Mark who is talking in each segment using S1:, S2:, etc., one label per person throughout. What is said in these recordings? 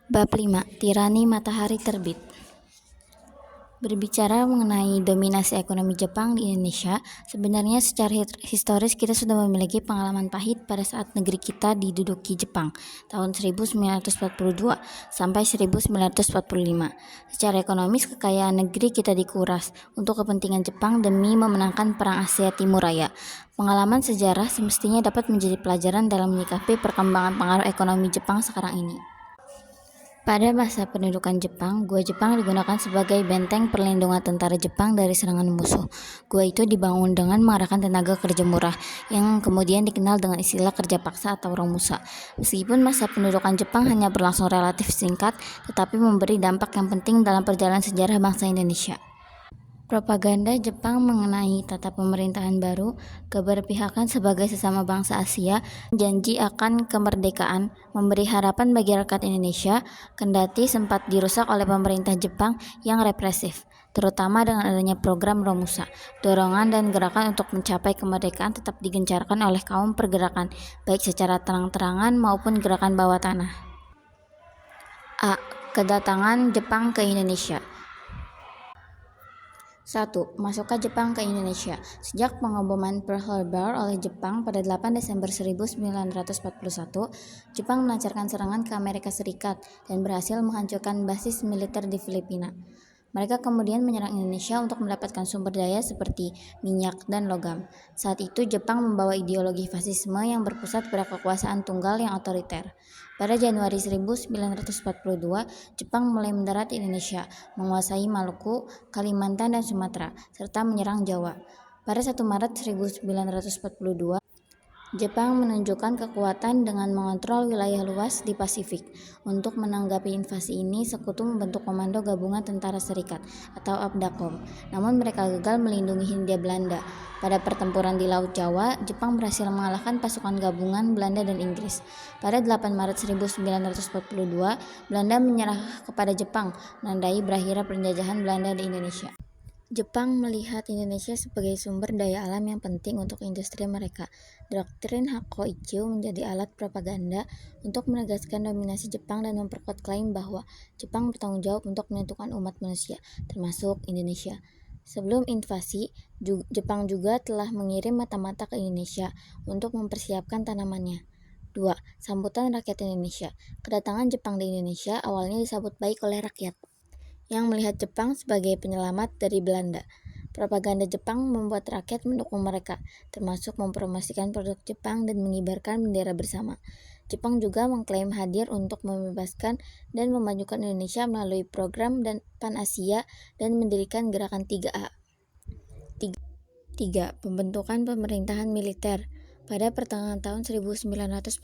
S1: Bab 5. Tirani Matahari Terbit. Berbicara mengenai dominasi ekonomi Jepang di Indonesia, sebenarnya secara historis kita sudah memiliki pengalaman pahit pada saat negeri kita diduduki Jepang tahun 1942 sampai 1945. Secara ekonomis, kekayaan negeri kita dikuras untuk kepentingan Jepang demi memenangkan Perang Asia Timur Raya. Pengalaman sejarah semestinya dapat menjadi pelajaran dalam menyikapi perkembangan pengaruh ekonomi Jepang sekarang ini. Pada masa pendudukan Jepang, Gua Jepang digunakan sebagai benteng perlindungan tentara Jepang dari serangan musuh. Gua itu dibangun dengan mengerahkan tenaga kerja murah, yang kemudian dikenal dengan istilah kerja paksa atau romusa. Meskipun masa pendudukan Jepang hanya berlangsung relatif singkat, tetapi memberi dampak yang penting dalam perjalanan sejarah bangsa Indonesia. Propaganda Jepang mengenai tata pemerintahan baru, keberpihakan sebagai sesama bangsa Asia, janji akan kemerdekaan, memberi harapan bagi rakyat Indonesia, kendati sempat dirusak oleh pemerintah Jepang yang represif, terutama dengan adanya program Romusa. Dorongan dan gerakan untuk mencapai kemerdekaan tetap digencarkan oleh kaum pergerakan, baik secara terang-terangan maupun gerakan bawah tanah. A. Kedatangan Jepang ke Indonesia. 1. Masuknya Jepang ke Indonesia. Sejak pengeboman Pearl Harbor oleh Jepang pada 8 Desember 1941, Jepang melancarkan serangan ke Amerika Serikat dan berhasil menghancurkan basis militer di Filipina. Mereka kemudian menyerang Indonesia untuk mendapatkan sumber daya seperti minyak dan logam. Saat itu Jepang membawa ideologi fasisme yang berpusat pada kekuasaan tunggal yang otoriter. Pada Januari 1942, Jepang mulai mendarat di Indonesia, menguasai Maluku, Kalimantan, dan Sumatera, serta menyerang Jawa. Pada 1 Maret 1942, Jepang menunjukkan kekuatan dengan mengontrol wilayah luas di Pasifik. Untuk menanggapi invasi ini, Sekutu membentuk Komando Gabungan Tentara Serikat atau APDAKOM. Namun mereka gagal melindungi Hindia Belanda. Pada pertempuran di Laut Jawa, Jepang berhasil mengalahkan pasukan gabungan Belanda dan Inggris. Pada 8 Maret 1942, Belanda menyerah kepada Jepang, menandai berakhirnya penjajahan Belanda di Indonesia. Jepang melihat Indonesia sebagai sumber daya alam yang penting untuk industri mereka. Doktrin Hakoichi menjadi alat propaganda untuk menegaskan dominasi Jepang dan memperkuat klaim bahwa Jepang bertanggung jawab untuk menentukan umat manusia, termasuk Indonesia. Sebelum invasi, Jepang juga telah mengirim mata-mata ke Indonesia untuk mempersiapkan tanamannya. 2. Sambutan rakyat Indonesia. Kedatangan Jepang di Indonesia awalnya disambut baik oleh rakyat yang melihat Jepang sebagai penyelamat dari Belanda. Propaganda Jepang membuat rakyat mendukung mereka, termasuk mempromosikan produk Jepang dan mengibarkan bendera bersama. Jepang juga mengklaim hadir untuk membebaskan dan memajukan Indonesia melalui program dan Pan-Asia dan mendirikan gerakan 3A. 3. Pembentukan pemerintahan militer. Pada pertengahan tahun 1942,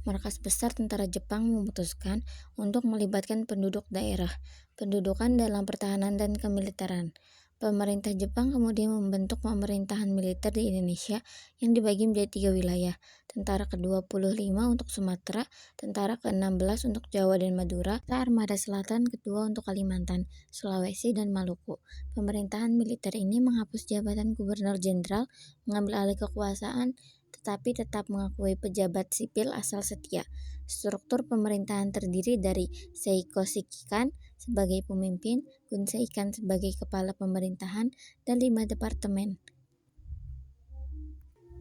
S1: markas besar tentara Jepang memutuskan untuk melibatkan penduduk daerah, pendudukan dalam pertahanan dan kemiliteran. Pemerintah Jepang kemudian membentuk pemerintahan militer di Indonesia yang dibagi menjadi 3 wilayah, Tentara ke-25 untuk Sumatera, Tentara ke-16 untuk Jawa dan Madura, Armada Selatan kedua untuk Kalimantan, Sulawesi, dan Maluku. Pemerintahan militer ini menghapus jabatan gubernur jenderal, mengambil alih kekuasaan, tetapi tetap mengakui pejabat sipil asal setia. Struktur pemerintahan terdiri dari Seiko Shikikan sebagai pemimpin, Gun Seikan sebagai kepala pemerintahan, dan 5 departemen.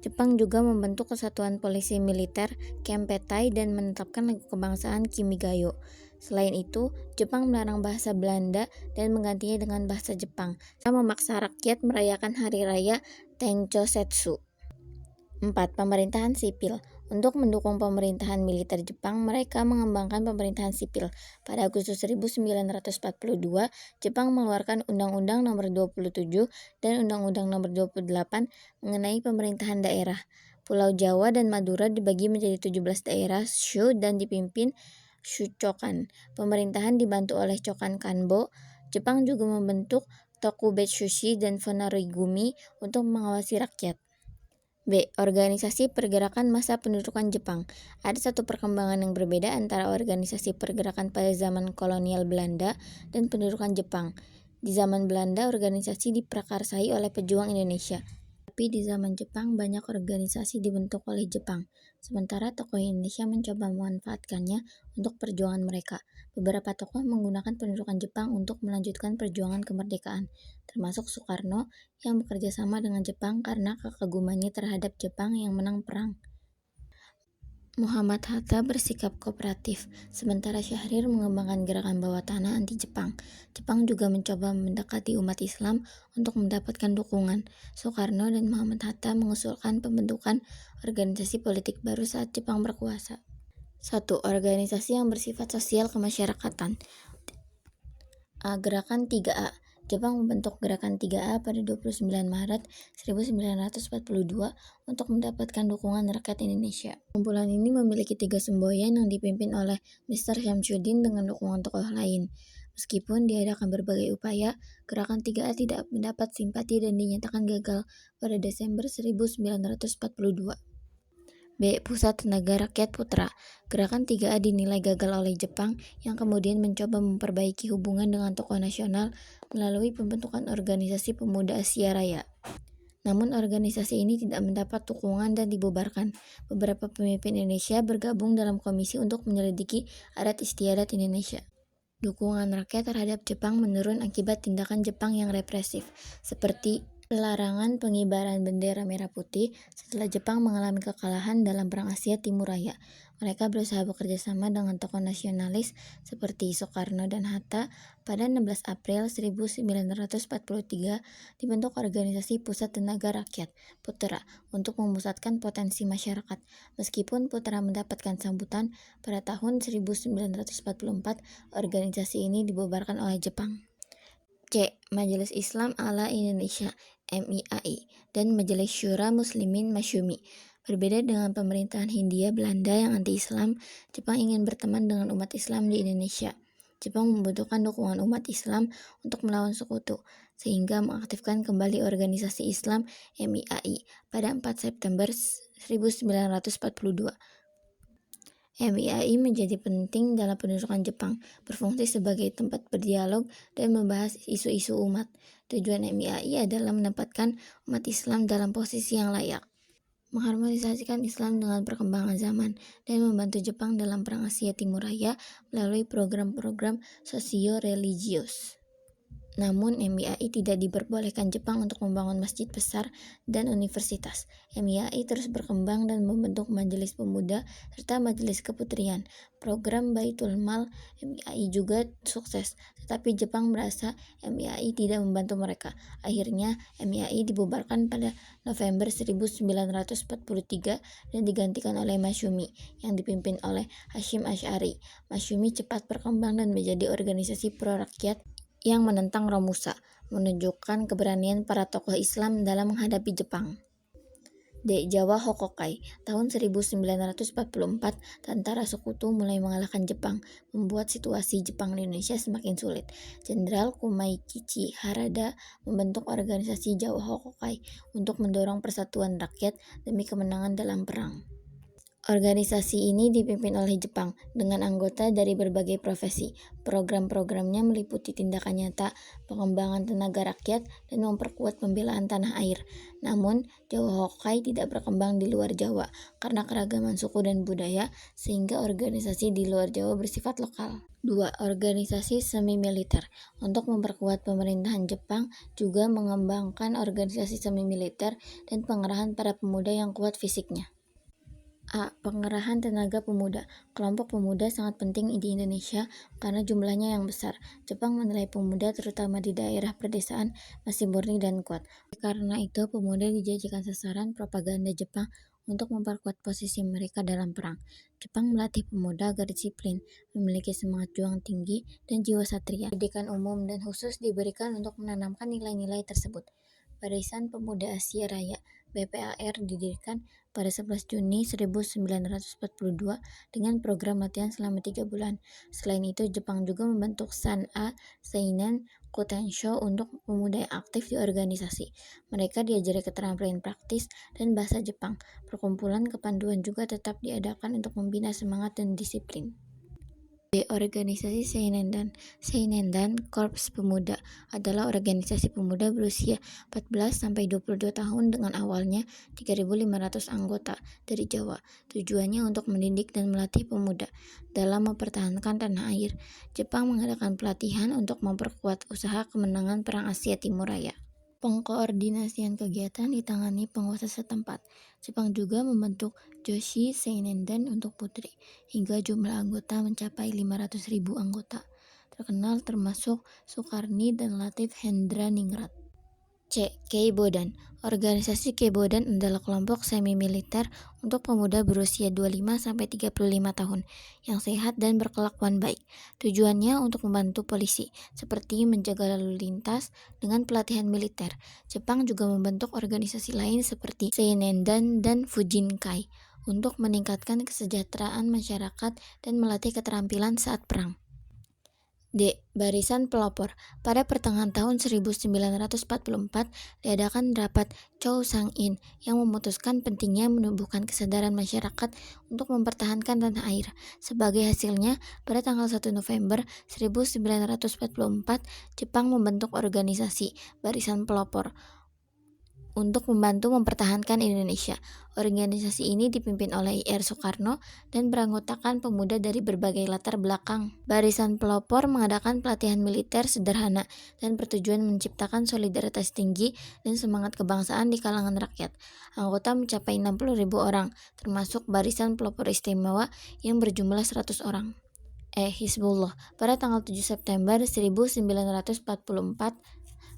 S1: Jepang juga membentuk kesatuan polisi militer Kempeitai dan menetapkan lagu kebangsaan Kimigayo. Selain itu, Jepang melarang bahasa Belanda dan menggantinya dengan bahasa Jepang, serta memaksa rakyat merayakan hari raya Tenchosetsu. 4. Pemerintahan sipil. Untuk mendukung pemerintahan militer Jepang, mereka mengembangkan pemerintahan sipil. Pada Agustus 1942, Jepang mengeluarkan Undang-Undang Nomor 27 dan Undang-Undang Nomor 28 mengenai pemerintahan daerah. Pulau Jawa dan Madura dibagi menjadi 17 daerah Shu dan dipimpin Shuchokan. Pemerintahan dibantu oleh Chokan Kanbo. Jepang juga membentuk Tokubetsushi dan Funaregumi untuk mengawasi rakyat. B. Organisasi pergerakan masa pendudukan Jepang. Ada satu perkembangan yang berbeda antara organisasi pergerakan pada zaman kolonial Belanda dan pendudukan Jepang. Di zaman Belanda, organisasi diprakarsai oleh pejuang Indonesia. Tapi di zaman Jepang banyak organisasi dibentuk oleh Jepang, sementara tokoh Indonesia mencoba memanfaatkannya untuk perjuangan mereka. Beberapa tokoh menggunakan pendudukan Jepang untuk melanjutkan perjuangan kemerdekaan, termasuk Soekarno yang bekerja sama dengan Jepang karena kekagumannya terhadap Jepang yang menang perang. Muhammad Hatta bersikap kooperatif, sementara Syahrir mengembangkan gerakan bawah tanah anti-Jepang. Jepang juga mencoba mendekati umat Islam untuk mendapatkan dukungan. Soekarno dan Muhammad Hatta mengusulkan pembentukan organisasi politik baru saat Jepang berkuasa. 1. Organisasi yang bersifat sosial kemasyarakatan. Gerakan 3A. Jepang membentuk Gerakan 3A pada 29 Maret 1942 untuk mendapatkan dukungan rakyat Indonesia. Kumpulan ini memiliki 3 semboyan yang dipimpin oleh Mr. Syamsuddin dengan dukungan tokoh lain. Meskipun diadakan berbagai upaya, Gerakan 3A tidak mendapat simpati dan dinyatakan gagal pada Desember 1942. B. Pusat Tenaga Rakyat Putra. Gerakan 3A dinilai gagal oleh Jepang yang kemudian mencoba memperbaiki hubungan dengan tokoh nasional melalui pembentukan Organisasi Pemuda Asia Raya. Namun organisasi ini tidak mendapat dukungan dan dibubarkan. Beberapa pemimpin Indonesia bergabung dalam komisi untuk menyelidiki adat istiadat Indonesia. Dukungan rakyat terhadap Jepang menurun akibat tindakan Jepang yang represif, seperti larangan pengibaran bendera merah putih setelah Jepang mengalami kekalahan dalam Perang Asia Timur Raya. Mereka berusaha bekerja sama dengan tokoh nasionalis seperti Soekarno dan Hatta. Pada 16 April 1943 dibentuk organisasi Pusat Tenaga Rakyat Putra untuk memusatkan potensi masyarakat. Meskipun Putra mendapatkan sambutan, pada tahun 1944 organisasi ini dibubarkan oleh Jepang. C. Majelis Islam ala Indonesia (MIAI) dan Majelis Syura Muslimin Masyumi. Berbeda dengan pemerintahan Hindia Belanda yang anti-Islam, Jepang ingin berteman dengan umat Islam di Indonesia. Jepang membutuhkan dukungan umat Islam untuk melawan sekutu, sehingga mengaktifkan kembali organisasi Islam MIAI pada 4 September 1942. MIAI menjadi penting dalam pendudukan Jepang, berfungsi sebagai tempat berdialog dan membahas isu-isu umat. Tujuan MIAI adalah menempatkan umat Islam dalam posisi yang layak, mengharmonisasikan Islam dengan perkembangan zaman, dan membantu Jepang dalam Perang Asia Timur Raya melalui program-program sosio-religius. Namun MIAI tidak diperbolehkan Jepang untuk membangun masjid besar dan universitas. MIAI terus berkembang dan membentuk Majelis Pemuda serta Majelis Keputrian. Program Baitul Mal MIAI juga sukses, tetapi Jepang merasa MIAI tidak membantu mereka. Akhirnya MIAI dibubarkan pada November 1943 dan digantikan oleh Masyumi yang dipimpin oleh Hasyim Asy'ari. Masyumi cepat berkembang dan menjadi organisasi pro-rakyat yang menentang Romusa, menunjukkan keberanian para tokoh Islam dalam menghadapi Jepang. D. Jawa Hokokai. Tahun 1944, tentara sekutu mulai mengalahkan Jepang, membuat situasi Jepang di Indonesia semakin sulit. Jenderal Kumaikichi Harada membentuk organisasi Jawa Hokokai untuk mendorong persatuan rakyat demi kemenangan dalam perang. Organisasi ini dipimpin oleh Jepang dengan anggota dari berbagai profesi. Program-programnya meliputi tindakan nyata, pengembangan tenaga rakyat, dan memperkuat pembelaan tanah air. Namun, Jawa Hokai tidak berkembang di luar Jawa karena keragaman suku dan budaya, sehingga organisasi di luar Jawa bersifat lokal. 2. Organisasi semi militer. Untuk memperkuat pemerintahan Jepang, juga mengembangkan organisasi semi militer dan pengerahan para pemuda yang kuat fisiknya. A. Pengerahan tenaga pemuda. Kelompok pemuda sangat penting di Indonesia karena jumlahnya yang besar. Jepang menilai pemuda terutama di daerah pedesaan masih murni dan kuat. Karena itu pemuda dijadikan sasaran propaganda Jepang untuk memperkuat posisi mereka dalam perang. Jepang melatih pemuda agar disiplin, memiliki semangat juang tinggi, dan jiwa satria. Pendidikan umum dan khusus diberikan untuk menanamkan nilai-nilai tersebut. Barisan Pemuda Asia Raya (BPAR) didirikan pada 11 Juni 1942 dengan program latihan selama 3 bulan. Selain itu, Jepang juga membentuk San-a Seinen Kotensho untuk pemuda yang aktif di organisasi. Mereka diajari keterampilan praktis dan bahasa Jepang. Perkumpulan kepanduan juga tetap diadakan untuk membina semangat dan disiplin. D. Organisasi Seinendan. Seinendan Korps Pemuda adalah organisasi pemuda berusia 14-22 tahun dengan awalnya 3.500 anggota dari Jawa. Tujuannya untuk mendidik dan melatih pemuda dalam mempertahankan tanah air. Jepang mengadakan pelatihan untuk memperkuat usaha kemenangan Perang Asia Timur Raya. Pengkoordinasian kegiatan ditangani penguasa setempat. Jepang juga membentuk Joshi Seinendan untuk putri, hingga jumlah anggota mencapai 500.000 anggota. Terkenal termasuk Sukarni dan Latif Hendraningrat. C. Keibodan. Organisasi Keibodan adalah kelompok semi-militer untuk pemuda berusia 25-35 tahun yang sehat dan berkelakuan baik. Tujuannya untuk membantu polisi, seperti menjaga lalu lintas dengan pelatihan militer. Jepang juga membentuk organisasi lain seperti Seinendan dan Fujinkai untuk meningkatkan kesejahteraan masyarakat dan melatih keterampilan saat perang. D. Barisan Pelopor. Pada pertengahan tahun 1944 diadakan rapat Chow-sang-in yang memutuskan pentingnya menumbuhkan kesadaran masyarakat untuk mempertahankan tanah air. Sebagai hasilnya, pada tanggal 1 November 1944, Jepang membentuk organisasi Barisan Pelopor untuk membantu mempertahankan Indonesia. Organisasi ini dipimpin oleh I.R. Soekarno dan beranggotakan pemuda dari berbagai latar belakang. Barisan Pelopor mengadakan pelatihan militer sederhana dan bertujuan menciptakan solidaritas tinggi dan semangat kebangsaan di kalangan rakyat. Anggota mencapai 60.000 orang, termasuk Barisan Pelopor Istimewa yang berjumlah 100 orang. Hizbullah. Pada tanggal 7 September 1944,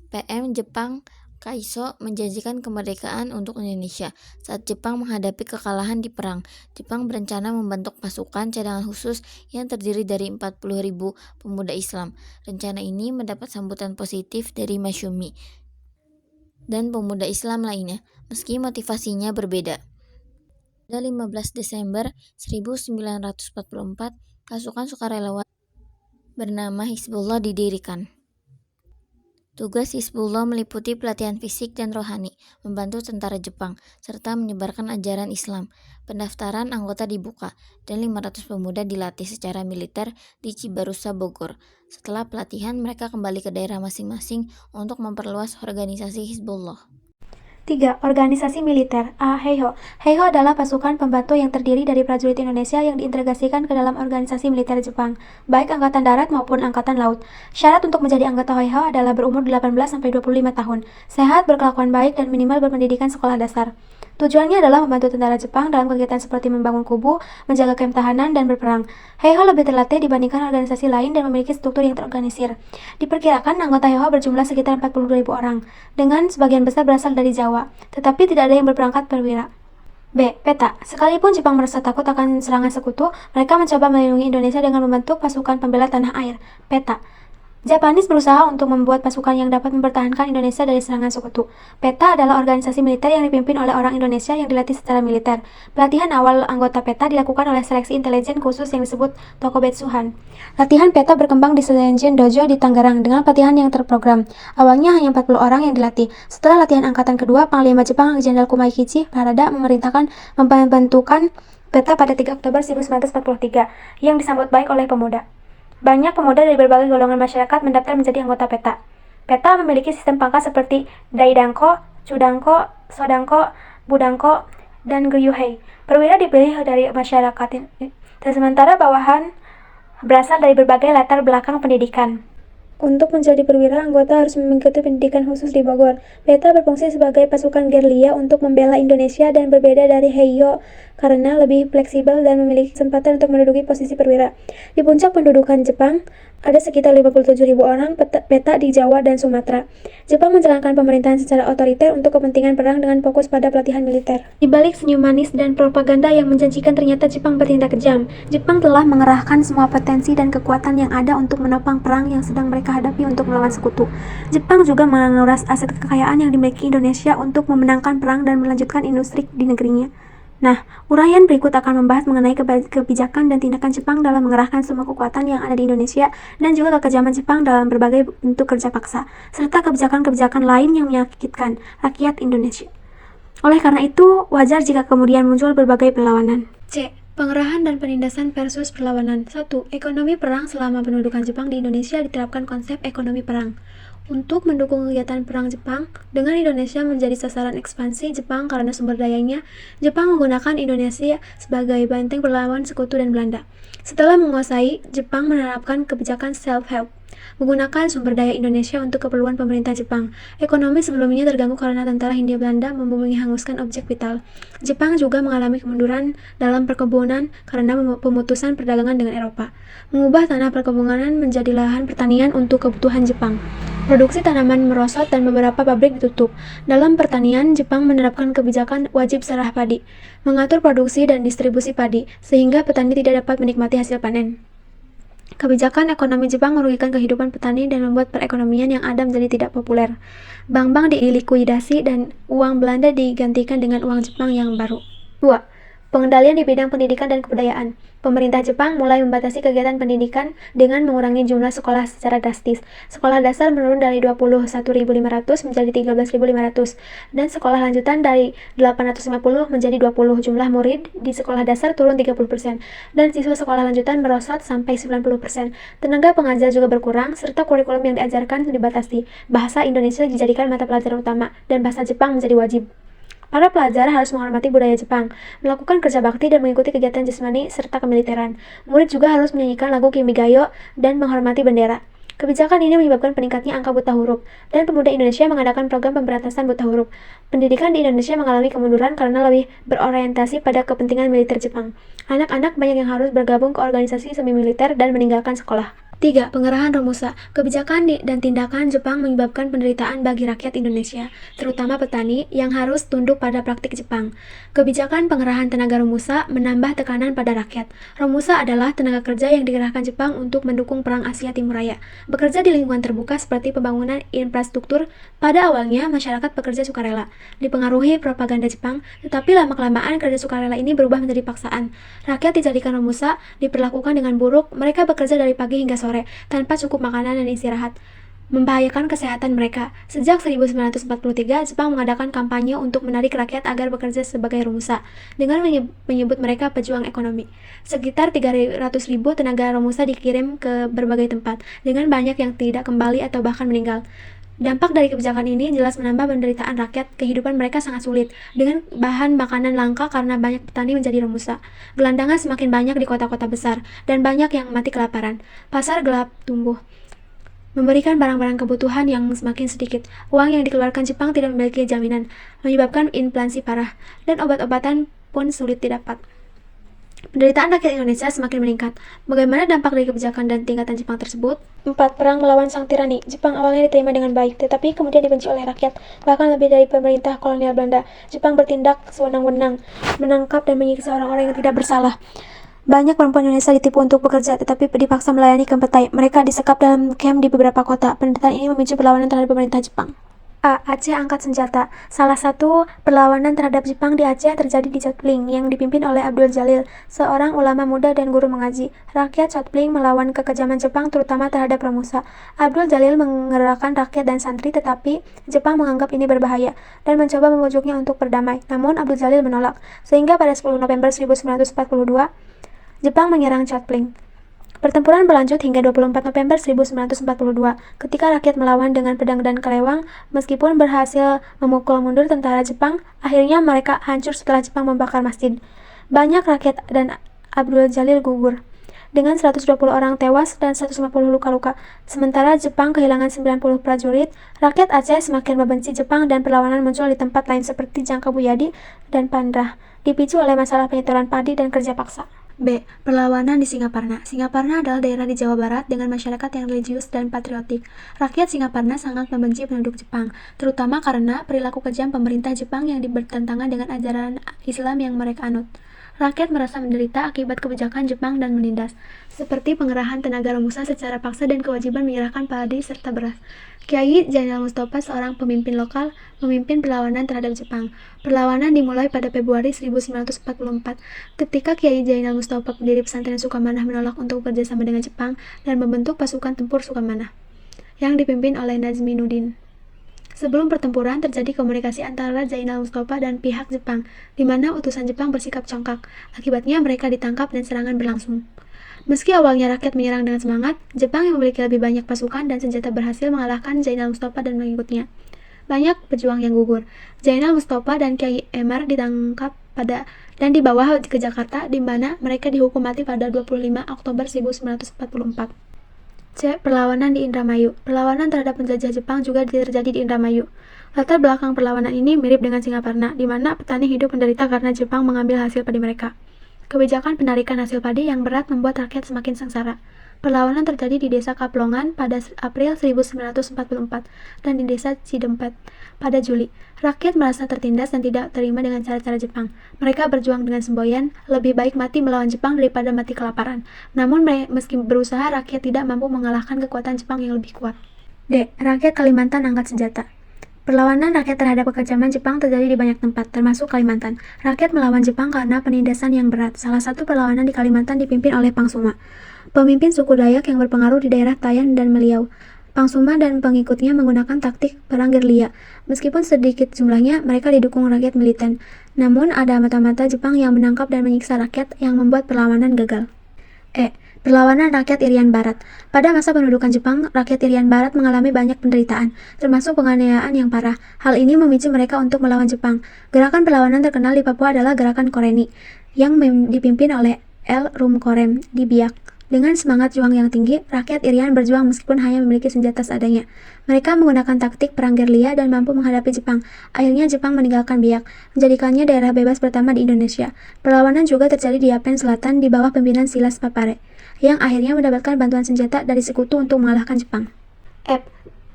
S1: PM Jepang Kaiso menjanjikan kemerdekaan untuk Indonesia. Saat Jepang menghadapi kekalahan di perang, Jepang berencana membentuk pasukan cadangan khusus yang terdiri dari 40.000 pemuda Islam. Rencana ini mendapat sambutan positif dari Masyumi dan pemuda Islam lainnya, meski motivasinya berbeda. Pada 15 Desember 1944, pasukan sukarelawan bernama Hizbullah didirikan. Tugas Hizbullah meliputi pelatihan fisik dan rohani, membantu tentara Jepang, serta menyebarkan ajaran Islam. Pendaftaran anggota dibuka, dan 500 pemuda dilatih secara militer di Cibarusa, Bogor. Setelah pelatihan, mereka kembali ke daerah masing-masing untuk memperluas organisasi Hizbullah.
S2: 3. Organisasi militer. A. Heiho. Heiho adalah pasukan pembantu yang terdiri dari prajurit Indonesia yang diintegrasikan ke dalam organisasi militer Jepang, baik angkatan darat maupun angkatan laut. Syarat untuk menjadi anggota Heiho adalah berumur 18-25 tahun, sehat, berkelakuan baik, dan minimal berpendidikan sekolah dasar. Tujuannya adalah membantu tentara Jepang dalam kegiatan seperti membangun kubu, menjaga kem tahanan, dan berperang. Heiho lebih terlatih dibandingkan organisasi lain dan memiliki struktur yang terorganisir. Diperkirakan anggota Heiho berjumlah sekitar 42.000 orang, dengan sebagian besar berasal dari Jawa, tetapi tidak ada yang berperangkat perwira. B. Peta. Sekalipun Jepang merasa takut akan serangan sekutu, mereka mencoba melindungi Indonesia dengan membentuk pasukan pembela tanah air. Peta. Japanis berusaha untuk membuat pasukan yang dapat mempertahankan Indonesia dari serangan sekutu. PETA adalah organisasi militer yang dipimpin oleh orang Indonesia yang dilatih secara militer. Pelatihan awal anggota PETA dilakukan oleh seleksi intelijen khusus yang disebut Tokubetsuhan. Latihan PETA berkembang di Seienjin Dojo di Tangerang dengan pelatihan yang terprogram. Awalnya hanya 40 orang yang dilatih. Setelah latihan angkatan kedua, Panglima Jepang Jenderal Kumakichi Harada memerintahkan membentukan PETA pada 3 Oktober 1943 yang disambut baik oleh pemuda. Banyak pemuda dari berbagai golongan masyarakat mendaftar menjadi anggota PETA. PETA memiliki sistem pangkat seperti Daidanko, Chudanko, Sodanko, Budanko, dan Gyuhei. Perwira dipilih dari masyarakat, dan sementara bawahan berasal dari berbagai latar belakang pendidikan. Untuk menjadi perwira, anggota harus mengikuti pendidikan khusus di Bogor. PETA berfungsi sebagai pasukan gerilya untuk membela Indonesia dan berbeda dari Heiho karena lebih fleksibel dan memiliki kesempatan untuk menduduki posisi perwira. Di puncak pendudukan Jepang, ada sekitar 57.000 orang PETA di Jawa dan Sumatera. Jepang menjalankan pemerintahan secara otoriter untuk kepentingan perang dengan fokus pada pelatihan militer. Di balik senyum manis dan propaganda yang menjanjikan, ternyata Jepang bertindak kejam. Jepang telah mengerahkan semua potensi dan kekuatan yang ada untuk menopang perang yang sedang mereka hadapi untuk melawan sekutu. Jepang juga menguras aset kekayaan yang dimiliki Indonesia untuk memenangkan perang dan melanjutkan industri di negerinya. Nah, uraian berikut akan membahas mengenai kebijakan dan tindakan Jepang dalam mengerahkan semua kekuatan yang ada di Indonesia dan juga kekejaman Jepang dalam berbagai bentuk kerja paksa, serta kebijakan-kebijakan lain yang menyakitkan rakyat Indonesia. Oleh karena itu, wajar jika kemudian muncul berbagai perlawanan. C. Pengerahan dan penindasan versus perlawanan. 1. Ekonomi perang. Selama pendudukan Jepang di Indonesia diterapkan konsep ekonomi perang. Untuk mendukung kegiatan perang Jepang, dengan Indonesia menjadi sasaran ekspansi Jepang karena sumber dayanya, Jepang menggunakan Indonesia sebagai benteng berlawan sekutu dan Belanda. Setelah menguasai, Jepang menerapkan kebijakan self-help, menggunakan sumber daya Indonesia untuk keperluan pemerintah Jepang. Ekonomi sebelumnya terganggu karena tentara Hindia Belanda menghanguskan objek vital. Jepang juga mengalami kemunduran dalam perkebunan karena pemutusan perdagangan dengan Eropa, mengubah tanah perkebunan menjadi lahan pertanian untuk kebutuhan Jepang. Produksi tanaman merosot dan beberapa pabrik ditutup. Dalam pertanian, Jepang menerapkan kebijakan wajib serah padi, mengatur produksi dan distribusi padi, sehingga petani tidak dapat menikmati hasil panen. Kebijakan ekonomi Jepang merugikan kehidupan petani dan membuat perekonomian yang ada menjadi tidak populer. Bank-bank dilikuidasi dan uang Belanda digantikan dengan uang Jepang yang baru. 2. Pengendalian di bidang pendidikan dan kebudayaan. Pemerintah Jepang mulai membatasi kegiatan pendidikan dengan mengurangi jumlah sekolah secara drastis. Sekolah dasar menurun dari 21.500 menjadi 13.500 dan sekolah lanjutan dari 850 menjadi 20. Jumlah murid di sekolah dasar turun 30% dan siswa sekolah lanjutan merosot sampai 90%. Tenaga pengajar juga berkurang serta kurikulum yang diajarkan dibatasi. Bahasa Indonesia dijadikan mata pelajaran utama dan bahasa Jepang menjadi wajib. Para pelajar harus menghormati budaya Jepang, melakukan kerja bakti dan mengikuti kegiatan jasmani serta kemiliteran. Murid juga harus menyanyikan lagu Kimigayo dan menghormati bendera. Kebijakan ini menyebabkan peningkatnya angka buta huruf, dan pemuda Indonesia mengadakan program pemberantasan buta huruf. Pendidikan di Indonesia mengalami kemunduran karena lebih berorientasi pada kepentingan militer Jepang. Anak-anak banyak yang harus bergabung ke organisasi semi-militer dan meninggalkan sekolah. 3. Pengerahan Romusa. Kebijakan dan tindakan Jepang menyebabkan penderitaan bagi rakyat Indonesia, terutama petani yang harus tunduk pada praktik Jepang. Kebijakan pengerahan tenaga Romusa menambah tekanan pada rakyat. Romusa adalah tenaga kerja yang dikerahkan Jepang untuk mendukung Perang Asia Timur Raya. Bekerja di lingkungan terbuka seperti pembangunan infrastruktur, pada awalnya masyarakat bekerja sukarela, dipengaruhi propaganda Jepang, tetapi lama-kelamaan kerja sukarela ini berubah menjadi paksaan. Rakyat dijadikan Romusa, diperlakukan dengan buruk, mereka bekerja dari pagi hingga sore tanpa cukup makanan dan istirahat, membahayakan kesehatan mereka. Sejak 1943, Jepang mengadakan kampanye untuk menarik rakyat agar bekerja sebagai Romusa, dengan menyebut mereka pejuang ekonomi. Sekitar 300.000 tenaga Romusa dikirim ke berbagai tempat, dengan banyak yang tidak kembali atau bahkan meninggal. Dampak dari kebijakan ini jelas menambah penderitaan rakyat. Kehidupan mereka sangat sulit, dengan bahan makanan langka karena banyak petani menjadi Romusa. Gelandangan semakin banyak di kota-kota besar, dan banyak yang mati kelaparan. Pasar gelap tumbuh, memberikan barang-barang kebutuhan yang semakin sedikit. Uang yang dikeluarkan Jepang tidak memiliki jaminan, menyebabkan inflasi parah, dan obat-obatan pun sulit didapat. Penderitaan rakyat Indonesia semakin meningkat. Bagaimana dampak dari kebijakan dan tingkatan Jepang tersebut? 4. Perang melawan sang tirani. Jepang awalnya diterima dengan baik, tetapi kemudian dibenci oleh rakyat, bahkan lebih dari pemerintah kolonial Belanda. Jepang bertindak sewenang-wenang, menangkap dan menyiksa orang-orang yang tidak bersalah. Banyak perempuan Indonesia ditipu untuk bekerja, tetapi dipaksa melayani kempetai. Mereka disekap dalam camp di beberapa kota. Penderitaan ini memicu perlawanan terhadap pemerintah Jepang. A. Aceh angkat senjata. Salah satu perlawanan terhadap Jepang di Aceh terjadi di Chotpling yang dipimpin oleh Abdul Jalil, seorang ulama muda dan guru mengaji. Rakyat Chotpling melawan kekejaman Jepang, terutama terhadap Romusa. Abdul Jalil menggerakkan rakyat dan santri, tetapi Jepang menganggap ini berbahaya dan mencoba membujuknya untuk berdamai. Namun Abdul Jalil menolak, sehingga pada 10 November 1942 Jepang menyerang Chotpling. Pertempuran berlanjut hingga 24 November 1942, ketika rakyat melawan dengan pedang dan kelewang. Meskipun berhasil memukul mundur tentara Jepang, akhirnya mereka hancur setelah Jepang membakar masjid. Banyak rakyat dan Abdul Jalil gugur, dengan 120 orang tewas dan 150 luka-luka. Sementara Jepang kehilangan 90 prajurit, rakyat Aceh semakin membenci Jepang dan perlawanan muncul di tempat lain seperti Jangkabuyadi dan Pandrah, dipicu oleh masalah penyetoran padi dan kerja paksa. B. Perlawanan di Singaparna. Singaparna adalah daerah di Jawa Barat dengan masyarakat yang religius dan patriotik. Rakyat Singaparna sangat membenci penduduk Jepang, terutama karena perilaku kejam pemerintah Jepang yang bertentangan dengan ajaran Islam yang mereka anut. Rakyat merasa menderita akibat kebijakan Jepang dan menindas, seperti pengerahan tenaga Romusa secara paksa dan kewajiban menyerahkan padi serta beras. Kiai Zainal Mustafa, seorang pemimpin lokal, memimpin perlawanan terhadap Jepang. Perlawanan dimulai pada Februari 1944, ketika Kiai Zainal Mustafa, pendiri pesantren Sukamanah, menolak untuk bekerja sama dengan Jepang dan membentuk pasukan tempur Sukamanah, yang dipimpin oleh Nazminuddin. Sebelum pertempuran, terjadi komunikasi antara Zainal Mustafa dan pihak Jepang, di mana utusan Jepang bersikap congkak. Akibatnya mereka ditangkap dan serangan berlangsung. Meski awalnya rakyat menyerang dengan semangat, Jepang yang memiliki lebih banyak pasukan dan senjata berhasil mengalahkan Zainal Mustafa dan pengikutnya. Banyak pejuang yang gugur. Zainal Mustafa dan Kiai Emar ditangkap dan dibawa ke Jakarta, di mana mereka dihukum mati pada 25 Oktober 1944. C. Perlawanan di Indramayu. Perlawanan terhadap penjajah Jepang juga terjadi di Indramayu. Latar belakang perlawanan ini mirip dengan Singaparna, di mana petani hidup menderita karena Jepang mengambil hasil padi mereka. Kebijakan penarikan hasil padi yang berat membuat rakyat semakin sengsara. Perlawanan terjadi di desa Kaplongan pada April 1944 dan di desa Cidempet pada Juli. Rakyat merasa tertindas dan tidak terima dengan cara-cara Jepang. Mereka berjuang dengan semboyan, lebih baik mati melawan Jepang daripada mati kelaparan. Namun meski berusaha, rakyat tidak mampu mengalahkan kekuatan Jepang yang lebih kuat. D. Rakyat Kalimantan angkat senjata. Perlawanan rakyat terhadap kekejaman Jepang terjadi di banyak tempat, termasuk Kalimantan. Rakyat melawan Jepang karena penindasan yang berat. Salah satu perlawanan di Kalimantan dipimpin oleh Pangsuma, pemimpin suku Dayak yang berpengaruh di daerah Tayan dan Meliau. Pangsuma dan pengikutnya menggunakan taktik perang gerilya. Meskipun sedikit jumlahnya, mereka didukung rakyat militan. Namun, ada mata-mata Jepang yang menangkap dan menyiksa rakyat yang membuat perlawanan gagal. E. Perlawanan rakyat Irian Barat. Pada masa pendudukan Jepang, rakyat Irian Barat mengalami banyak penderitaan, termasuk penganiayaan yang parah. Hal ini memicu mereka untuk melawan Jepang. Gerakan perlawanan terkenal di Papua adalah Gerakan Koreni, yang dipimpin oleh L. Rumkorem di Biak. Dengan semangat juang yang tinggi, rakyat Irian berjuang meskipun hanya memiliki senjata seadanya. Mereka menggunakan taktik perang gerilya dan mampu menghadapi Jepang. Akhirnya Jepang meninggalkan Biak, menjadikannya daerah bebas pertama di Indonesia. Perlawanan juga terjadi di Yapen Selatan di bawah pimpinan Silas Papare, yang akhirnya mendapatkan bantuan senjata dari sekutu untuk mengalahkan Jepang. F.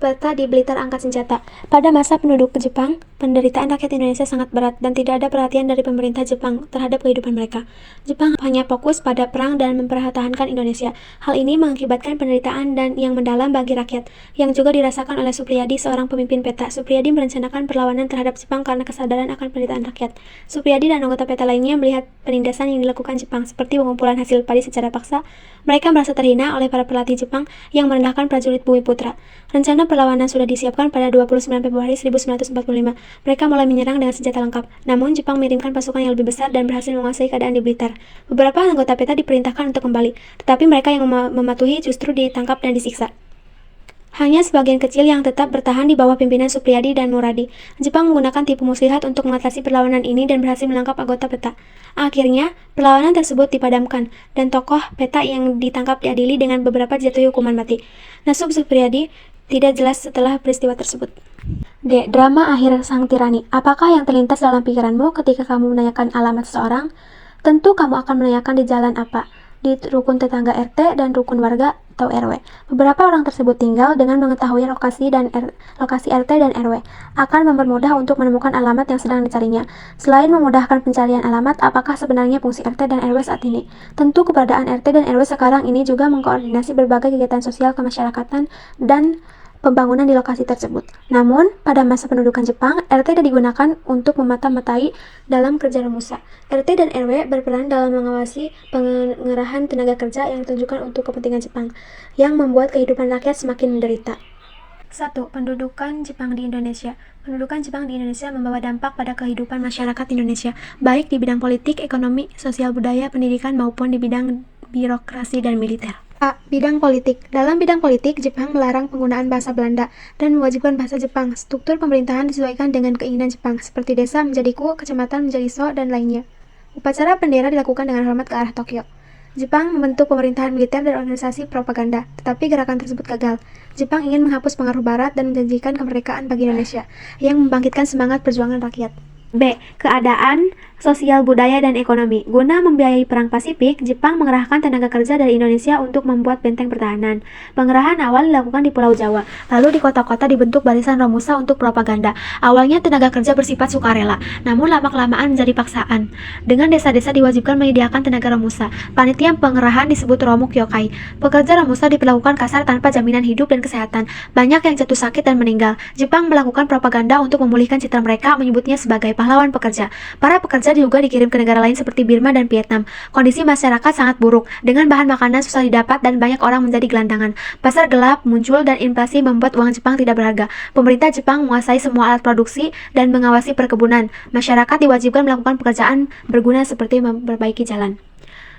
S2: Peta di Blitar angkat senjata. Pada masa penduduk Jepang, penderitaan rakyat Indonesia sangat berat dan tidak ada perhatian dari pemerintah Jepang terhadap kehidupan mereka. Jepang hanya fokus pada perang dan mempertahankan Indonesia. Hal ini mengakibatkan penderitaan dan yang mendalam bagi rakyat, yang juga dirasakan oleh Supriyadi, seorang pemimpin peta. Supriyadi merencanakan perlawanan terhadap Jepang karena kesadaran akan penderitaan rakyat. Supriyadi dan anggota peta lainnya melihat penindasan yang dilakukan Jepang, seperti pengumpulan hasil padi secara paksa. Mereka merasa terhina oleh para pelatih Jepang yang merendahkan prajurit Bumi Putra. Rencana perlawanan sudah disiapkan pada 29 Februari 1945. Mereka mulai menyerang dengan senjata lengkap. Namun, Jepang mengirimkan pasukan yang lebih besar dan berhasil menguasai keadaan di Blitar. Beberapa anggota peta diperintahkan untuk kembali, tetapi mereka yang mematuhi justru ditangkap dan disiksa. Hanya sebagian kecil yang tetap bertahan di bawah pimpinan Supriyadi dan Muradi. Jepang menggunakan tipu muslihat untuk mengatasi perlawanan ini dan berhasil menangkap anggota peta. Akhirnya, perlawanan tersebut dipadamkan, dan tokoh peta yang ditangkap diadili dengan beberapa jatuhi hukuman mati. Nasib Supriyadi tidak jelas setelah peristiwa tersebut. D. Drama akhir sang tirani. Apakah yang terlintas dalam pikiranmu ketika kamu menanyakan alamat seseorang? Tentu kamu akan menanyakan di jalan apa, di rukun tetangga RT dan rukun warga atau RW. Beberapa orang tersebut tinggal dengan mengetahui lokasi RT dan RW akan mempermudah untuk menemukan alamat yang sedang dicarinya. Selain memudahkan pencarian alamat, apakah sebenarnya fungsi RT dan RW saat ini? Tentu keberadaan RT dan RW sekarang ini juga mengkoordinasi berbagai kegiatan sosial kemasyarakatan dan pembangunan di lokasi tersebut. Namun, pada masa pendudukan Jepang, RT digunakan untuk memata-matai dalam kerja remusa. RT dan RW berperan dalam mengawasi pengerahan tenaga kerja yang ditujukan untuk kepentingan Jepang, yang membuat kehidupan rakyat semakin menderita. 1. Pendudukan Jepang di Indonesia. Pendudukan Jepang di Indonesia membawa dampak pada kehidupan masyarakat Indonesia, baik di bidang politik, ekonomi, sosial budaya, pendidikan, maupun di bidang birokrasi dan militer. A. Bidang politik. Dalam bidang politik, Jepang melarang penggunaan bahasa Belanda dan mewajibkan bahasa Jepang. Struktur pemerintahan disesuaikan dengan keinginan Jepang, seperti desa menjadi ku, kecamatan menjadi so, dan lainnya. Upacara bendera dilakukan dengan hormat ke arah Tokyo. Jepang membentuk pemerintahan militer dan organisasi propaganda, tetapi gerakan tersebut gagal. Jepang ingin menghapus pengaruh Barat dan menjanjikan kemerdekaan bagi Indonesia, yang membangkitkan semangat perjuangan rakyat. B. Keadaan sosial, budaya, dan ekonomi. Guna membiayai Perang Pasifik, Jepang mengerahkan tenaga kerja dari Indonesia untuk membuat benteng pertahanan. Pengerahan awal dilakukan di Pulau Jawa, lalu di kota-kota dibentuk barisan romusa untuk propaganda. Awalnya tenaga kerja bersifat sukarela, namun lama-kelamaan menjadi paksaan. Dengan desa-desa diwajibkan menyediakan tenaga romusa. Panitia pengerahan disebut Romu Kyokai. Pekerja romusa diperlakukan kasar tanpa jaminan hidup dan kesehatan. Banyak yang jatuh sakit dan meninggal. Jepang melakukan propaganda untuk memulihkan citra mereka, menyebutnya sebagai pahlawan pekerja. Para pekerja juga dikirim ke negara lain seperti Burma dan Vietnam. Kondisi masyarakat sangat buruk, dengan bahan makanan susah didapat dan banyak orang menjadi gelandangan. Pasar gelap muncul dan inflasi membuat uang Jepang tidak berharga. Pemerintah Jepang menguasai semua alat produksi dan mengawasi perkebunan. Masyarakat diwajibkan melakukan pekerjaan berguna seperti memperbaiki jalan.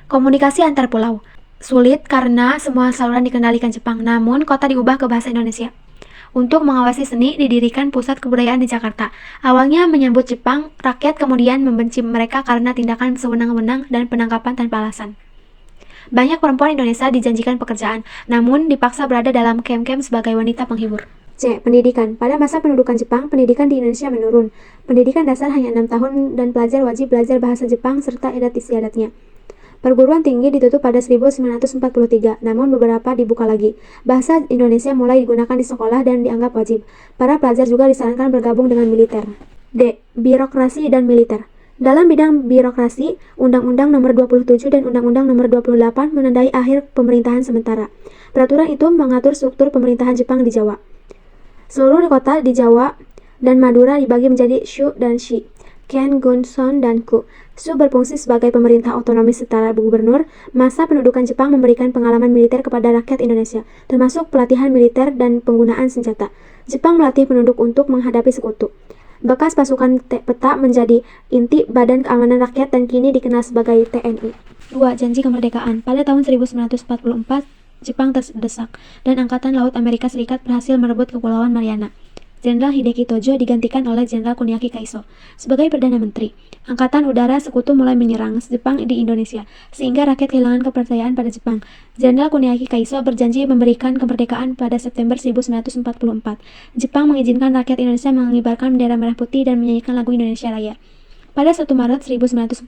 S2: Komunikasi antar pulau sulit karena semua saluran dikendalikan Jepang, namun kota diubah ke bahasa Indonesia. Untuk mengawasi seni, didirikan pusat kebudayaan di Jakarta. Awalnya menyambut Jepang, rakyat kemudian membenci mereka karena tindakan sewenang-wenang dan penangkapan tanpa alasan. Banyak perempuan Indonesia dijanjikan pekerjaan, namun dipaksa berada dalam kem-kem sebagai wanita penghibur. C. Pendidikan. Pada masa pendudukan Jepang, pendidikan di Indonesia menurun. Pendidikan dasar hanya 6 tahun dan pelajar wajib belajar bahasa Jepang serta adat istiadatnya. Perguruan tinggi ditutup pada 1943, namun beberapa dibuka lagi. Bahasa Indonesia mulai digunakan di sekolah dan dianggap wajib. Para pelajar juga disarankan bergabung dengan militer. D. Birokrasi dan militer. Dalam bidang birokrasi, Undang-Undang Nomor 27 dan Undang-Undang Nomor 28 menandai akhir pemerintahan sementara. Peraturan itu mengatur struktur pemerintahan Jepang di Jawa. Seluruh kota di Jawa dan Madura dibagi menjadi shu dan shi, ken, gun, son, dan ku. Shu berfungsi sebagai pemerintah otonomi setara gubernur. Masa pendudukan Jepang memberikan pengalaman militer kepada rakyat Indonesia, termasuk pelatihan militer dan penggunaan senjata. Jepang melatih penduduk untuk menghadapi sekutu. Bekas pasukan peta menjadi inti Badan Keamanan Rakyat dan kini dikenal sebagai TNI. 2. Janji kemerdekaan. Pada tahun 1944, Jepang terdesak, dan Angkatan Laut Amerika Serikat berhasil merebut Kepulauan Mariana. Jenderal Hideki Tojo digantikan oleh Jenderal Kuniaki Kaiso sebagai Perdana Menteri. Angkatan Udara Sekutu mulai menyerang Jepang di Indonesia, sehingga rakyat kehilangan kepercayaan pada Jepang. Jenderal Kuniaki Kaiso berjanji memberikan kemerdekaan pada September 1944. Jepang mengizinkan rakyat Indonesia mengibarkan bendera merah putih dan menyanyikan lagu Indonesia Raya. Pada 1 Maret 1945,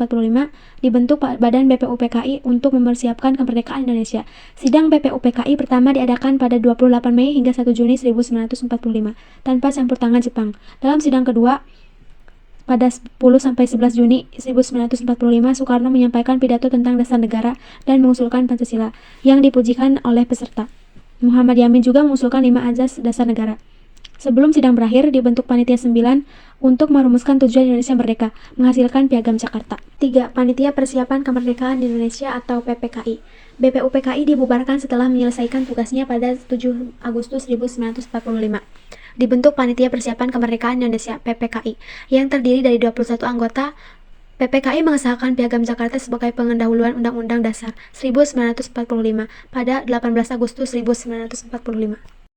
S2: dibentuk Badan BPUPKI untuk mempersiapkan kemerdekaan Indonesia. Sidang BPUPKI pertama diadakan pada 28 Mei hingga 1 Juni 1945, tanpa campur tangan Jepang. Dalam sidang kedua, pada 10-11 Juni 1945, Soekarno menyampaikan pidato tentang dasar negara dan mengusulkan Pancasila, yang dipujikan oleh peserta. Muhammad Yamin juga mengusulkan 5 azas dasar negara. Sebelum sidang berakhir, dibentuk Panitia 9 untuk merumuskan tujuan Indonesia Merdeka, menghasilkan Piagam Jakarta. 3. Panitia Persiapan Kemerdekaan Indonesia atau PPKI. BPUPKI dibubarkan setelah menyelesaikan tugasnya pada 7 Agustus 1945. Dibentuk Panitia Persiapan Kemerdekaan Indonesia (PPKI) yang terdiri dari 21 anggota. PPKI mengesahkan Piagam Jakarta sebagai pengendahuluan Undang-Undang Dasar 1945 pada 18 Agustus 1945.